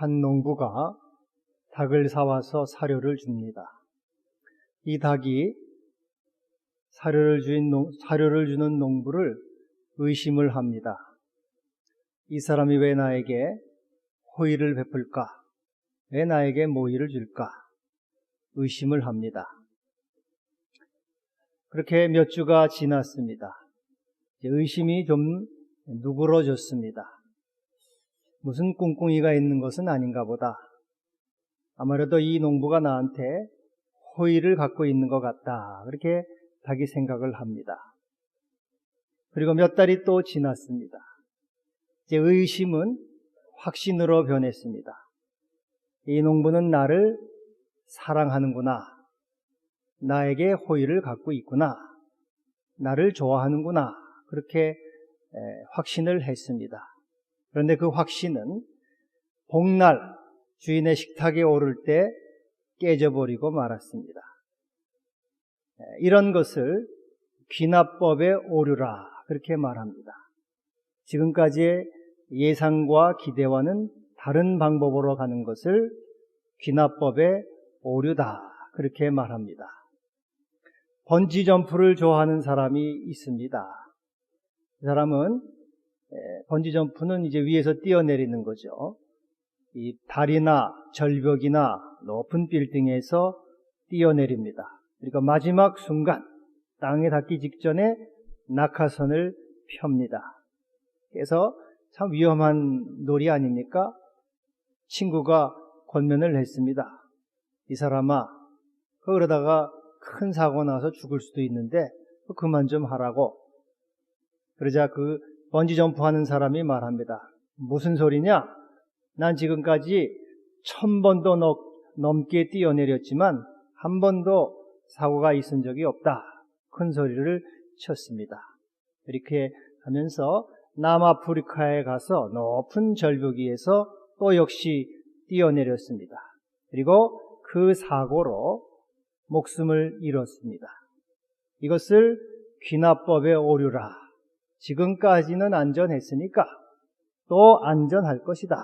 한 농부가 닭을 사와서 사료를 줍니다. 이 닭이 사료를 주는 농부를 의심을 합니다. 이 사람이 왜 나에게 호의를 베풀까? 왜 나에게 모이를 줄까? 의심을 합니다. 그렇게 몇 주가 지났습니다. 의심이 좀 누그러졌습니다. 무슨 꿍꿍이가 있는 것은 아닌가 보다. 아무래도 이 농부가 나한테 호의를 갖고 있는 것 같다. 그렇게 자기 생각을 합니다. 그리고 몇 달이 또 지났습니다. 이제 의심은 확신으로 변했습니다. 이 농부는 나를 사랑하는구나. 나에게 호의를 갖고 있구나. 나를 좋아하는구나. 그렇게 확신을 했습니다. 그런데 그 확신은 복날 주인의 식탁에 오를 때 깨져버리고 말았습니다. 이런 것을 귀납법의 오류라 그렇게 말합니다. 지금까지의 예상과 기대와는 다른 방법으로 가는 것을 귀납법의 오류다 그렇게 말합니다. 번지점프를 좋아하는 사람이 있습니다. 그 사람은 번지점프는 이제 위에서 뛰어내리는 거죠. 이 다리나 절벽이나 높은 빌딩에서 뛰어내립니다. 그러니까 마지막 순간 땅에 닿기 직전에 낙하선을 펴니다. 그래서 참 위험한 놀이 아닙니까? 친구가 권면을 했습니다. 이 사람아, 그러다가 큰 사고 나서 죽을 수도 있는데 그만 좀 하라고. 그러자 그 번지점프 하는 사람이 말합니다. 무슨 소리냐? 난 지금까지 1000번도 넘게 뛰어내렸지만 한 번도 사고가 있은 적이 없다. 큰 소리를 쳤습니다. 이렇게 하면서 남아프리카에 가서 높은 절벽 위에서 또 역시 뛰어내렸습니다. 그리고 그 사고로 목숨을 잃었습니다. 이것을 귀납법의 오류라. 지금까지는 안전했으니까 또 안전할 것이다.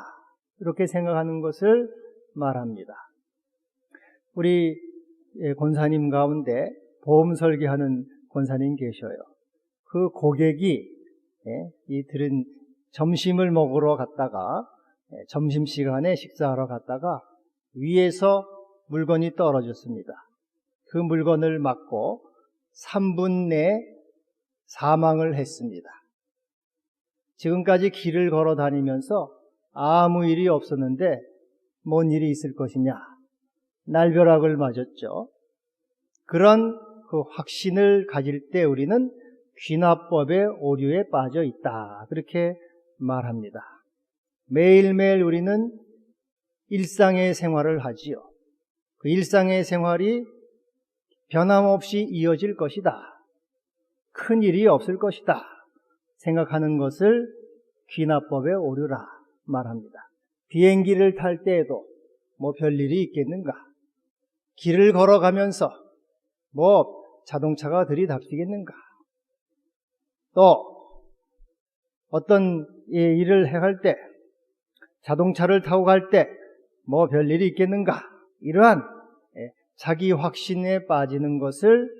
이렇게 생각하는 것을 말합니다. 우리 권사님 가운데 보험 설계하는 권사님 계셔요. 그 고객이 들은 점심을 먹으러 갔다가 점심시간에 식사하러 갔다가 위에서 물건이 떨어졌습니다. 그 물건을 맞고 3분 내에 사망을 했습니다. 지금까지 길을 걸어 다니면서 아무 일이 없었는데 뭔 일이 있을 것이냐. 날벼락을 맞았죠. 그런 그 확신을 가질 때 우리는 귀납법의 오류에 빠져 있다. 그렇게 말합니다. 매일매일 우리는 일상의 생활을 하지요. 그 일상의 생활이 변함없이 이어질 것이다. 큰 일이 없을 것이다. 생각하는 것을 귀납법의 오류라 말합니다. 비행기를 탈 때에도 뭐 별일이 있겠는가? 길을 걸어가면서 뭐 자동차가 들이닥치겠는가? 또 어떤 일을 해갈 때 자동차를 타고 갈 때 뭐 별일이 있겠는가? 이러한 자기 확신에 빠지는 것을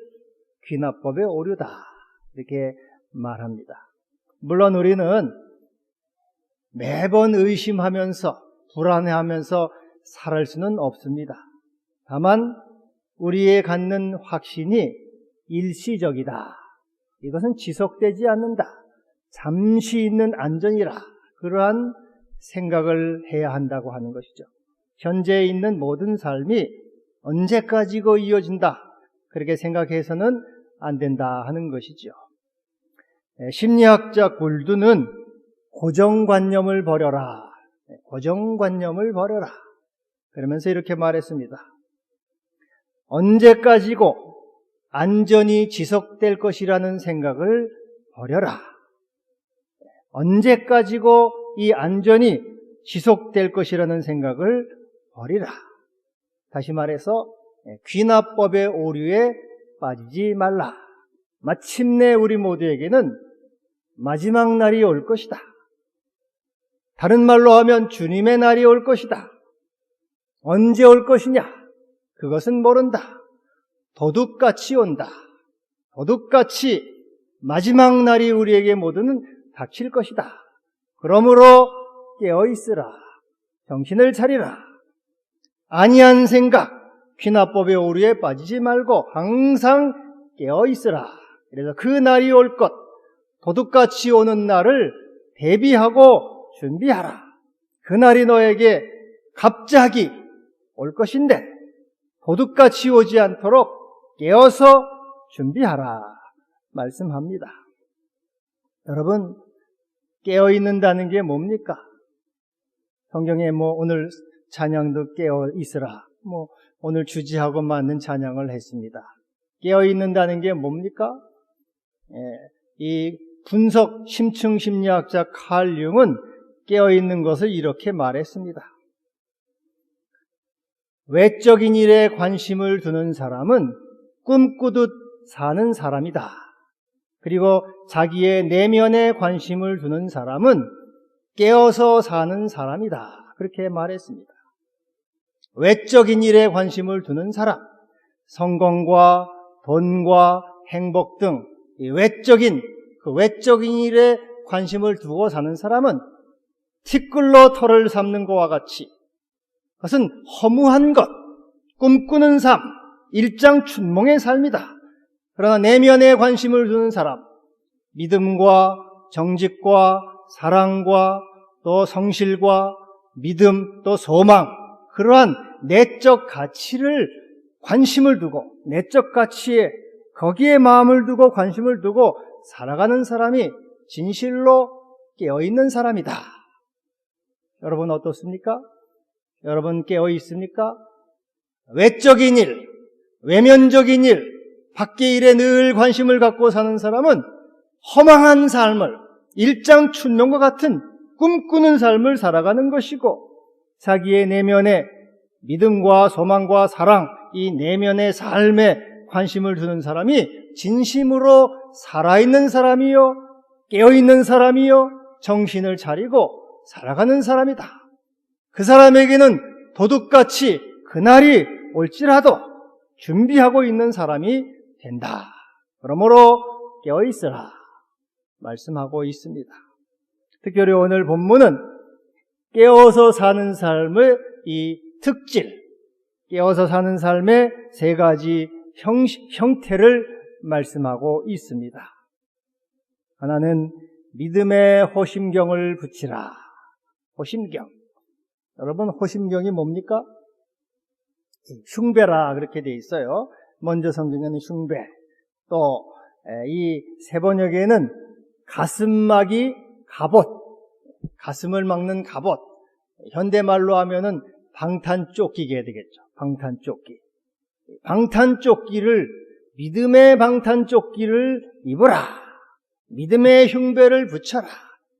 귀납법의 오류다. 이렇게 말합니다. 물론 우리는 매번 의심하면서 불안해하면서 살 수는 없습니다. 다만 우리의 갖는 확신이 일시적이다. 이것은 지속되지 않는다. 잠시 있는 안전이라. 그러한 생각을 해야 한다고 하는 것이죠. 현재에 있는 모든 삶이 언제까지고 이어진다. 그렇게 생각해서는 안 된다 하는 것이죠. 심리학자 굴드는 고정관념을 버려라. 고정관념을 버려라. 그러면서 이렇게 말했습니다. 언제까지고 안전이 지속될 것이라는 생각을 버려라. 언제까지고 이 안전이 지속될 것이라는 생각을 버리라. 다시 말해서 귀납법의 오류에 빠지지 말라. 마침내 우리 모두에게는 마지막 날이 올 것이다. 다른 말로 하면 주님의 날이 올 것이다. 언제 올 것이냐? 그것은 모른다. 도둑같이 온다. 도둑같이 마지막 날이 우리에게 모두는 닥칠 것이다. 그러므로 깨어있으라. 정신을 차리라. 아니한 생각, 귀납법의 오류에 빠지지 말고 항상 깨어있으라. 그래서 그 날이 올 것, 도둑같이 오는 날을 대비하고 준비하라. 그 날이 너에게 갑자기 올 것인데 도둑같이 오지 않도록 깨어서 준비하라 말씀합니다. 여러분, 깨어있는다는 게 뭡니까? 성경에 오늘 찬양도 깨어있으라, 오늘 주지하고 맞는 찬양을 했습니다. 깨어있는다는 게 뭡니까? 이 분석 심층 심리학자 칼 융은 깨어있는 것을 이렇게 말했습니다. 외적인 일에 관심을 두는 사람은 꿈꾸듯 사는 사람이다. 그리고 자기의 내면에 관심을 두는 사람은 깨어서 사는 사람이다. 그렇게 말했습니다. 외적인 일에 관심을 두는 사람, 성공과 돈과 행복 등 외적인 일에 관심을 두고 사는 사람은 티끌로 털을 삼는 것과 같이 그것은 허무한 것, 꿈꾸는 삶, 일장춘몽의 삶이다. 그러나 내면에 관심을 두는 사람, 믿음과 정직과 사랑과 또 성실과 믿음 또 소망, 그러한 내적 가치를 관심을 두고 내적 가치에 거기에 마음을 두고 관심을 두고 살아가는 사람이 진실로 깨어있는 사람이다. 여러분 어떻습니까? 여러분 깨어 있습니까? 외적인 일, 외면적인 일, 밖의 일에 늘 관심을 갖고 사는 사람은 허망한 삶을, 일장춘몽과 같은 꿈꾸는 삶을 살아가는 것이고, 자기의 내면에 믿음과 소망과 사랑, 이 내면의 삶에 관심을 두는 사람이 진심으로 살아있는 사람이요, 깨어있는 사람이요, 정신을 차리고 살아가는 사람이다. 그 사람에게는 도둑같이 그날이 올지라도 준비하고 있는 사람이 된다. 그러므로 깨어있으라 말씀하고 있습니다. 특별히 오늘 본문은 깨어서 사는 삶의 이 특질, 깨어서 사는 삶의 세 가지 형태를 말씀하고 있습니다. 하나는 믿음의 호심경을 붙이라. 호심경. 여러분, 호심경이 뭡니까? 흉배라 그렇게 돼 있어요. 먼저 성경에는 흉배, 또 이 세번역에는 가슴막이 갑옷, 가슴을 막는 갑옷, 현대말로 하면은 방탄조끼가 되겠죠. 방탄조끼. 방탄조끼를, 믿음의 방탄조끼를 입어라. 믿음의 흉배를 붙여라.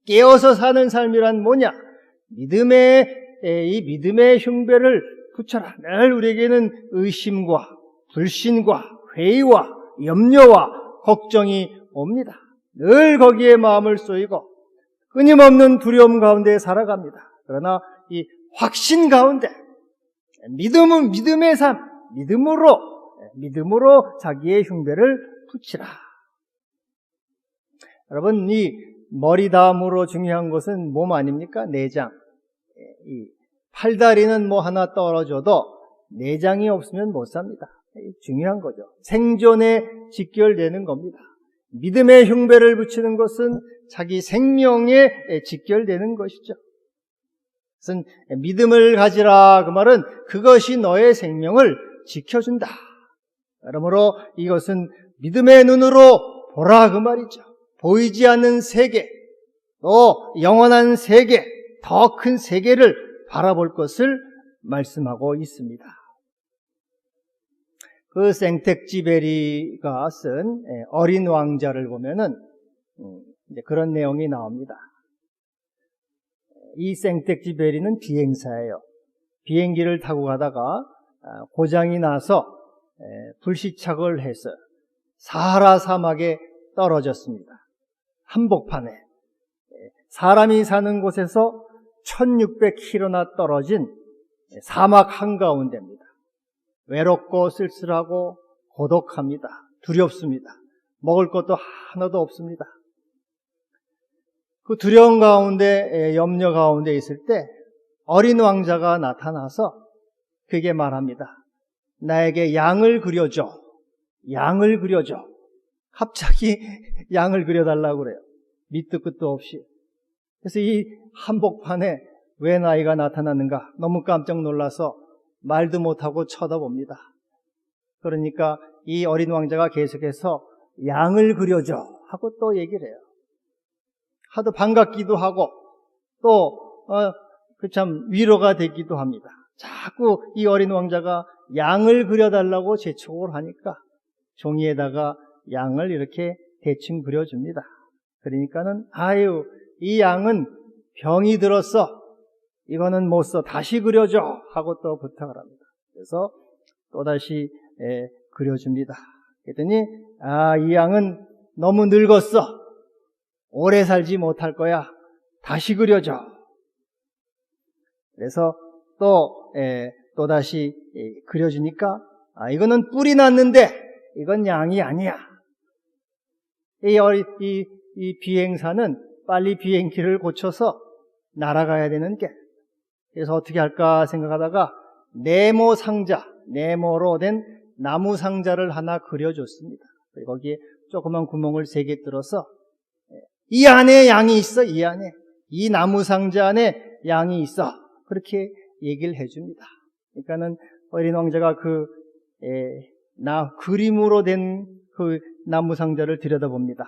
깨어서 사는 삶이란 뭐냐? 이 믿음의 흉배를 붙여라. 늘 우리에게는 의심과 불신과 회의와 염려와 걱정이 옵니다. 늘 거기에 마음을 쏘이고 끊임없는 두려움 가운데 살아갑니다. 그러나 이 확신 가운데 믿음은 믿음의 삶, 믿음으로 자기의 흉배를 붙이라. 여러분, 이 머리 다음으로 중요한 것은 몸 아닙니까? 내장. 이 팔다리는 하나 떨어져도 내장이 없으면 못 삽니다. 중요한 거죠. 생존에 직결되는 겁니다. 믿음의 흉배를 붙이는 것은 자기 생명에 직결되는 것이죠. 그것은 믿음을 가지라, 그 말은 그것이 너의 생명을 지켜준다. 그러므로 이것은 믿음의 눈으로 보라, 그 말이죠. 보이지 않는 세계, 또 영원한 세계, 더 큰 세계를 바라볼 것을 말씀하고 있습니다. 그 생텍쥐베리가 쓴 어린 왕자를 보면은 그런 내용이 나옵니다. 이 생텍쥐베리는 비행사예요. 비행기를 타고 가다가 고장이 나서 불시착을 해서 사하라 사막에 떨어졌습니다. 한복판에. 사람이 사는 곳에서 1600km나 떨어진 사막 한가운데입니다. 외롭고 쓸쓸하고 고독합니다. 두렵습니다. 먹을 것도 하나도 없습니다. 그 두려움 가운데, 염려 가운데 있을 때 어린 왕자가 나타나서 그게 말합니다. 나에게 양을 그려줘. 양을 그려줘. 갑자기 양을 그려달라고 그래요. 밑도 끝도 없이. 그래서 이 한복판에 왜 나이가 나타났는가? 너무 깜짝 놀라서 말도 못하고 쳐다봅니다. 그러니까 이 어린 왕자가 계속해서 양을 그려줘 하고 또 얘기를 해요. 하도 반갑기도 하고 또 참 위로가 되기도 합니다. 자꾸 이 어린 왕자가 양을 그려달라고 재촉을 하니까 종이에다가 양을 이렇게 대충 그려줍니다. 그러니까는 아유 이 양은 병이 들었어. 이거는 못 써. 다시 그려줘 하고 또 부탁을 합니다. 그래서 또다시 그려줍니다. 그랬더니 이 양은 너무 늙었어. 오래 살지 못할 거야. 다시 그려줘. 그래서 또다시 그려주니까 이거는 뿔이 났는데 이건 양이 아니야. 이 비행사는 빨리 비행기를 고쳐서 날아가야 되는 게. 그래서 어떻게 할까 생각하다가 네모 상자, 네모로 된 나무 상자를 하나 그려줬습니다. 거기에 조그만 구멍을 3개 뚫어서 이 안에 양이 있어. 이 안에. 이 나무 상자 안에 양이 있어. 그렇게 얘기를 해줍니다. 그러니까는 어린 왕자가 그림으로 된 그 나무 상자를 들여다봅니다.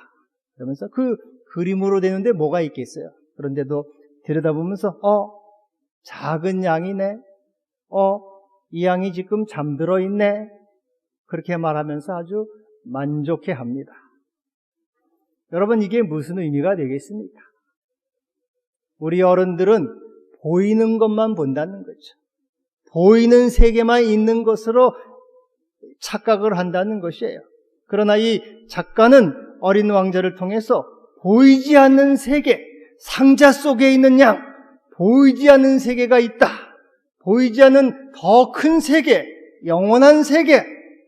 그러면서 그 그림으로 되는데 뭐가 있겠어요? 그런데도 들여다보면서 작은 양이네. 이 양이 지금 잠들어 있네. 그렇게 말하면서 아주 만족해 합니다. 여러분 이게 무슨 의미가 되겠습니까? 우리 어른들은 보이는 것만 본다는 거죠. 보이는 세계만 있는 것으로 착각을 한다는 것이에요. 그러나 이 작가는 어린 왕자를 통해서 보이지 않는 세계, 상자 속에 있는 양, 보이지 않는 세계가 있다. 보이지 않는 더 큰 세계, 영원한 세계,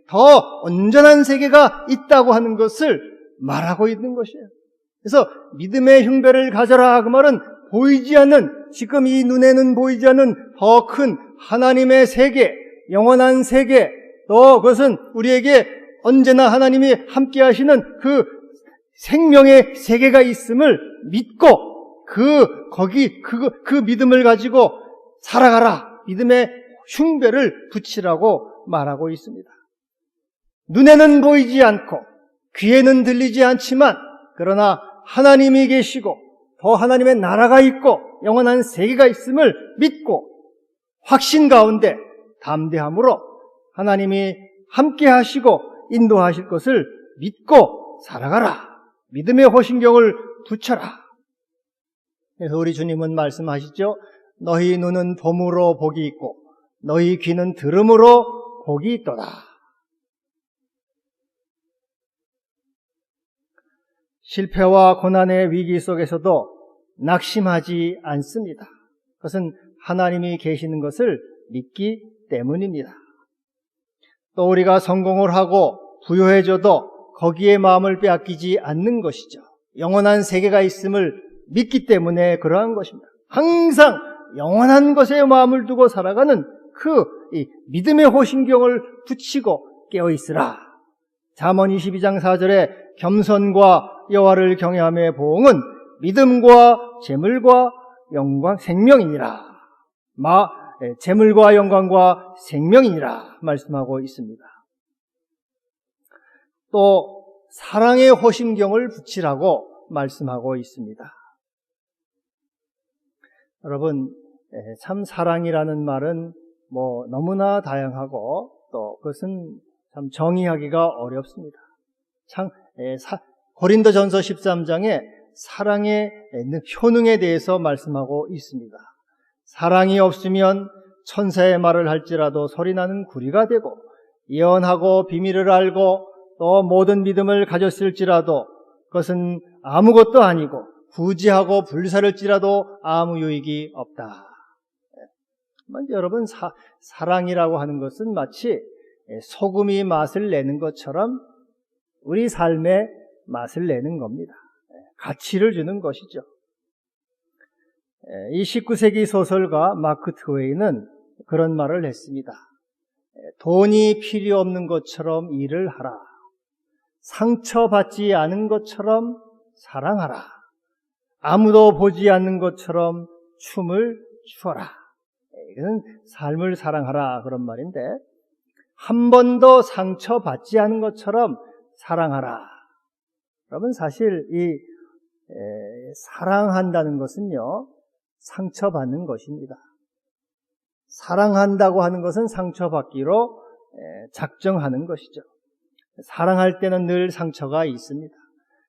더 온전한 세계가 있다고 하는 것을 말하고 있는 것이에요. 그래서 믿음의 흉배를 가져라. 그 말은 보이지 않는, 지금 이 눈에는 보이지 않는 더 큰 하나님의 세계, 영원한 세계, 또 그것은 우리에게 언제나 하나님이 함께 하시는 그 생명의 세계가 있음을 믿고 그 믿음을 가지고 살아가라. 믿음의 흉배를 붙이라고 말하고 있습니다. 눈에는 보이지 않고 귀에는 들리지 않지만 그러나 하나님이 계시고 더 하나님의 나라가 있고 영원한 세계가 있음을 믿고 확신 가운데 담대함으로 하나님이 함께 하시고 인도하실 것을 믿고 살아가라. 믿음의 호신경을 붙여라. 그래서 우리 주님은 말씀하시죠. 너희 눈은 봄으로 복이 있고 너희 귀는 들음으로 복이 있도다. 실패와 고난의 위기 속에서도 낙심하지 않습니다. 그것은 하나님이 계시는 것을 믿기 때문입니다. 또 우리가 성공을 하고 부유해져도 거기에 마음을 빼앗기지 않는 것이죠. 영원한 세계가 있음을 믿기 때문에 그러한 것입니다. 항상 영원한 것에 마음을 두고 살아가는 이 믿음의 호신경을 붙이고 깨어있으라. 잠언 22장 4절에 겸손과 여호와를 경외함의 보응은 믿음과 재물과 영광, 생명이니라. 재물과 영광과 생명이니라 말씀하고 있습니다. 또 사랑의 호심경을 붙이라고 말씀하고 있습니다. 여러분, 참 사랑이라는 말은 너무나 다양하고 또 그것은 참 정의하기가 어렵습니다. 고린도전서 13장에 사랑의 효능에 대해서 말씀하고 있습니다. 사랑이 없으면 천사의 말을 할지라도 소리나는 구리가 되고 예언하고 비밀을 알고 또 모든 믿음을 가졌을지라도 그것은 아무것도 아니고 구제하고 불살을지라도 아무 유익이 없다. 여러분, 사랑이라고 하는 것은 마치 소금이 맛을 내는 것처럼 우리 삶에 맛을 내는 겁니다. 가치를 주는 것이죠. 이 19세기 소설가 마크 트웨이는 그런 말을 했습니다. 돈이 필요 없는 것처럼 일을 하라. 상처받지 않은 것처럼 사랑하라. 아무도 보지 않는 것처럼 춤을 추어라. 이건 삶을 사랑하라 그런 말인데, 한 번도 상처받지 않은 것처럼 사랑하라. 여러분, 사실 이 사랑한다는 것은요, 상처받는 것입니다. 사랑한다고 하는 것은 상처받기로 작정하는 것이죠. 사랑할 때는 늘 상처가 있습니다.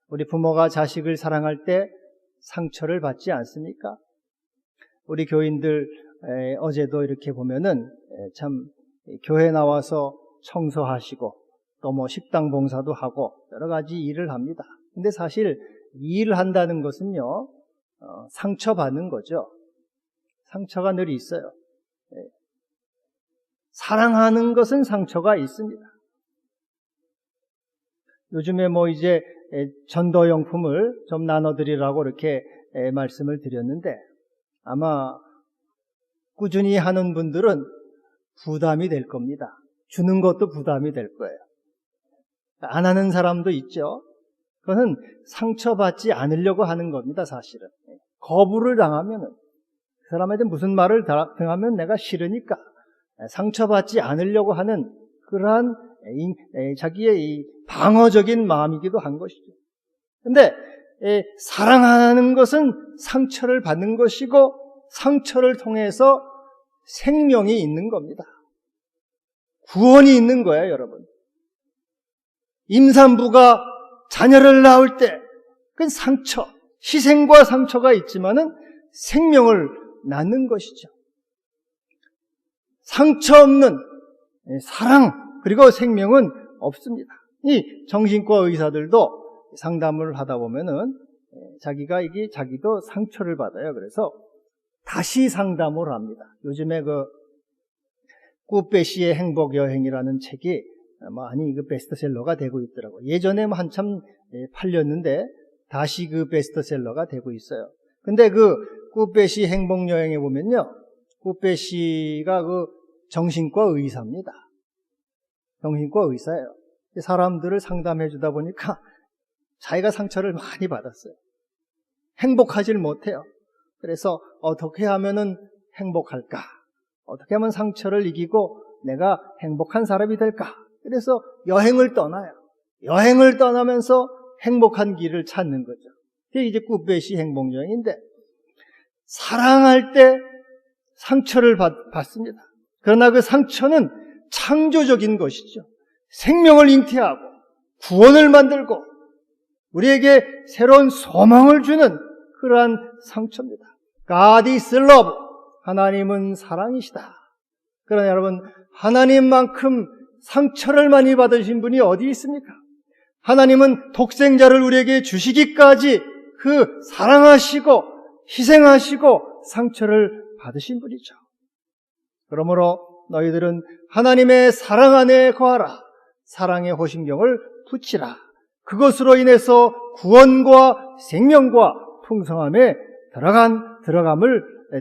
우리 부모가 자식을 사랑할 때 상처를 받지 않습니까? 우리 교인들 어제도 이렇게 보면은 참 교회 나와서 청소하시고 또 뭐 식당 봉사도 하고 여러 가지 일을 합니다. 근데 사실 일을 한다는 것은요, 상처받는 거죠. 상처가 늘 있어요. 사랑하는 것은 상처가 있습니다. 요즘에 뭐 이제 전도용품을 좀 나눠드리라고 이렇게 말씀을 드렸는데, 아마 꾸준히 하는 분들은 부담이 될 겁니다. 주는 것도 부담이 될 거예요. 안 하는 사람도 있죠. 그것은 상처받지 않으려고 하는 겁니다, 사실은. 거부를 당하면은, 그 사람한테 무슨 말을 당하면 내가 싫으니까 상처받지 않으려고 하는 그러한 자기의 이 방어적인 마음이기도 한 것이죠. 근데 사랑하는 것은 상처를 받는 것이고, 상처를 통해서 생명이 있는 겁니다. 구원이 있는 거예요, 여러분. 임산부가 자녀를 낳을 때 그건 상처, 희생과 상처가 있지만은 생명을 낳는 것이죠. 상처 없는 사랑 그리고 생명은 없습니다. 이 정신과 의사들도 상담을 하다 보면은 자기도 상처를 받아요. 그래서 다시 상담을 합니다. 요즘에 그 꾸빼시의 행복 여행이라는 책이 많이 그 베스트셀러가 되고 있더라고요. 예전에 한참 팔렸는데 다시 그 베스트셀러가 되고 있어요. 근데 그 꾸빼시 행복 여행에 보면요, 꾸빼시가 그 정신과 의사입니다. 정신과 의사예요. 사람들을 상담해 주다 보니까 자기가 상처를 많이 받았어요. 행복하질 못해요. 그래서 어떻게 하면은 행복할까? 어떻게 하면 상처를 이기고 내가 행복한 사람이 될까? 그래서 여행을 떠나요. 여행을 떠나면서 행복한 길을 찾는 거죠. 그게 이제 꾸빼시 행복여행인데, 사랑할 때 상처를 받습니다. 그러나 그 상처는 창조적인 것이죠. 생명을 잉태하고 구원을 만들고 우리에게 새로운 소망을 주는 그러한 상처입니다. God is love. 하나님은 사랑이시다. 그러나 여러분, 하나님만큼 상처를 많이 받으신 분이 어디 있습니까? 하나님은 독생자를 우리에게 주시기까지 그 사랑하시고 희생하시고 상처를 받으신 분이죠. 그러므로 너희들은 하나님의 사랑 안에 거하라. 사랑의 호심경을 붙이라. 그것으로 인해서 구원과 생명과 풍성함에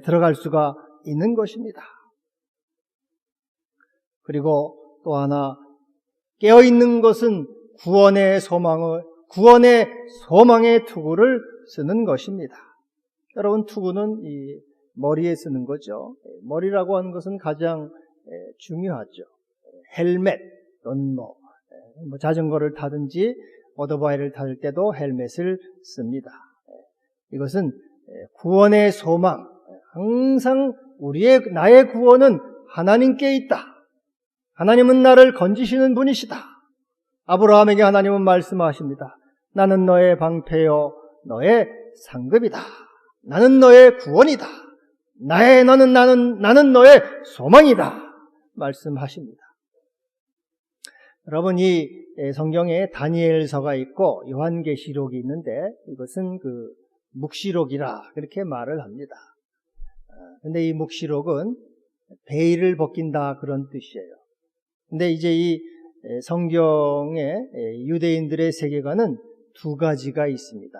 들어갈 수가 있는 것입니다. 그리고 또 하나, 깨어있는 것은 구원의 소망의 투구를 쓰는 것입니다. 여러분, 투구는 이 머리에 쓰는 거죠. 머리라고 하는 것은 가장 중요하죠. 헬멧, 또는 뭐 자전거를 타든지 오토바이를 탈 때도 헬멧을 씁니다. 이것은 구원의 소망, 항상 나의 구원은 하나님께 있다. 하나님은 나를 건지시는 분이시다. 아브라함에게 하나님은 말씀하십니다. 나는 너의 방패요 너의 상급이다. 나는 너의 구원이다. 나는 너의 소망이다. 말씀하십니다. 여러분, 이 성경에 다니엘서가 있고 요한계시록이 있는데, 이것은 그 묵시록이라 그렇게 말을 합니다. 근데 이 묵시록은 베일을 벗긴다 그런 뜻이에요. 근데 이제 이 성경의 유대인들의 세계관은 두 가지가 있습니다.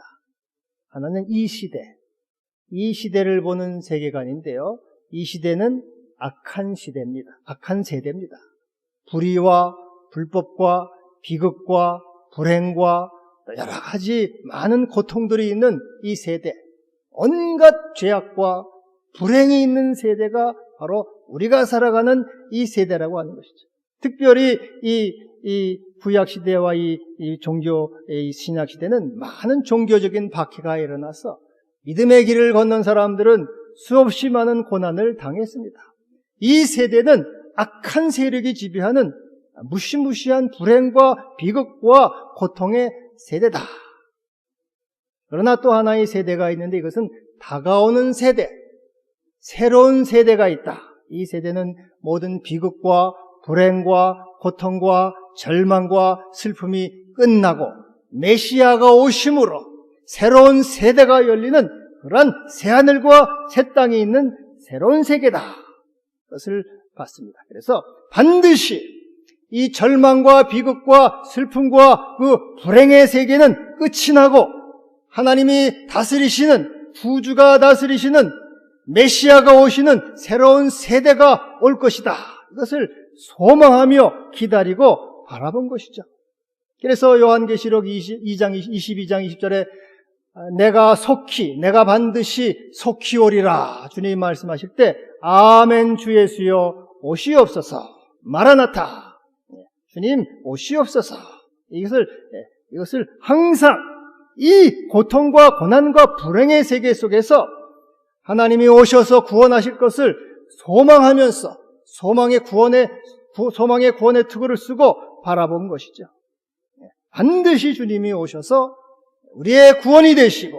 하나는 이 시대를 보는 세계관인데요. 이 시대는 악한 시대입니다. 악한 세대입니다. 불의와 불법과 비극과 불행과 여러 가지 많은 고통들이 있는 이 세대, 온갖 죄악과 불행이 있는 세대가 바로 우리가 살아가는 이 세대라고 하는 것이죠. 특별히 이 구약시대와 이 종교의 신약시대는 많은 종교적인 박해가 일어나서 믿음의 길을 걷는 사람들은 수없이 많은 고난을 당했습니다. 이 세대는 악한 세력이 지배하는 무시무시한 불행과 비극과 고통의 세대다. 그러나 또 하나의 세대가 있는데 이것은 다가오는 세대, 새로운 세대가 있다. 이 세대는 모든 비극과 불행과 고통과 절망과 슬픔이 끝나고 메시아가 오심으로 새로운 세대가 열리는 그런 새하늘과 새 땅이 있는 새로운 세계다. 그것을 봤습니다. 그래서 반드시 이 절망과 비극과 슬픔과 그 불행의 세계는 끝이 나고 하나님이 다스리시는, 구주가 다스리시는 메시아가 오시는 새로운 세대가 올 것이다. 이것을 소망하며 기다리고 바라본 것이죠. 그래서 요한계시록 22장 20절에 내가 반드시 속히 오리라 주님이 말씀하실 때 아멘 주 예수여 오시옵소서 마라나타 주님 오시옵소서 이것을 항상 이 고통과 고난과 불행의 세계 속에서 하나님이 오셔서 구원하실 것을 소망하면서 소망의 구원의 투구를 쓰고 바라본 것이죠. 반드시 주님이 오셔서 우리의 구원이 되시고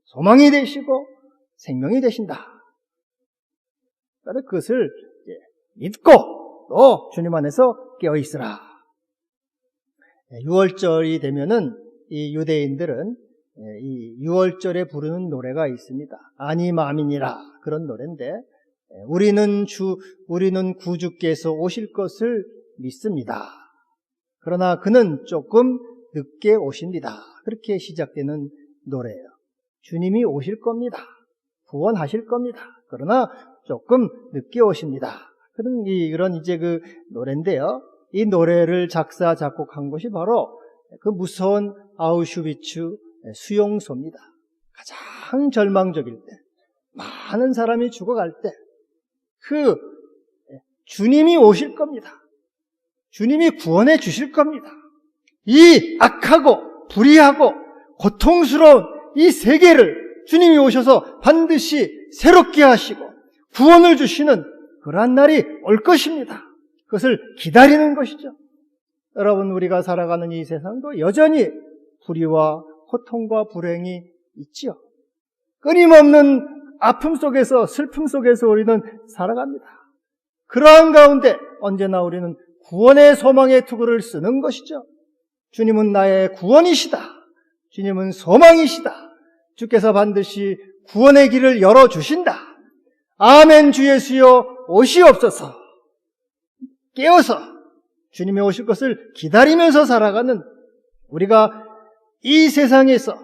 소망이 되시고 생명이 되신다. 그것을 믿고 또 주님 안에서 깨어있으라. 6월절이 되면은 이 유대인들은 이 6월절에 부르는 노래가 있습니다. 아니마민이라 그런 노래인데 우리는 구주께서 오실 것을 믿습니다. 그러나 그는 조금 늦게 오십니다. 그렇게 시작되는 노래예요. 주님이 오실 겁니다. 구원하실 겁니다. 그러나 조금 늦게 오십니다. 그런 이제 그 노래인데요. 이 노래를 작곡한 것이 바로 그 무서운 아우슈비츠 수용소입니다. 가장 절망적일 때, 많은 사람이 죽어갈 때, 주님이 오실 겁니다. 주님이 구원해 주실 겁니다. 이 악하고 불의하고 고통스러운 이 세계를 주님이 오셔서 반드시 새롭게 하시고 구원을 주시는 그러한 날이 올 것입니다. 그것을 기다리는 것이죠. 여러분, 우리가 살아가는 이 세상도 여전히 불의와 고통과 불행이 있지요. 끊임없는 아픔 속에서 슬픔 속에서 우리는 살아갑니다. 그러한 가운데 언제나 우리는 구원의 소망의 투구를 쓰는 것이죠. 주님은 나의 구원이시다. 주님은 소망이시다. 주께서 반드시 구원의 길을 열어주신다. 아멘 주 예수여 오시옵소서. 깨어서 주님이 오실 것을 기다리면서 살아가는 우리가 이 세상에서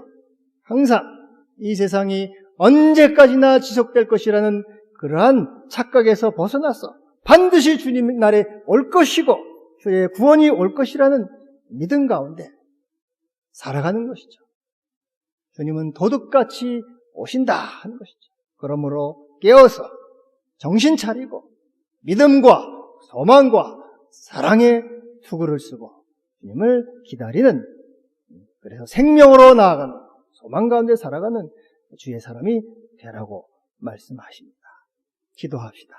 항상 이 세상이 언제까지나 지속될 것이라는 그러한 착각에서 벗어나서 반드시 주님 날에 올 것이고 주의 구원이 올 것이라는 믿음 가운데 살아가는 것이죠. 주님은 도둑같이 오신다 하는 것이죠. 그러므로 깨어서 정신 차리고 믿음과 소망과 사랑의 투구를 쓰고 주님을 기다리는, 그래서 생명으로 나아가는 소망 가운데 살아가는 주의 사람이 되라고 말씀하십니다. 기도합시다.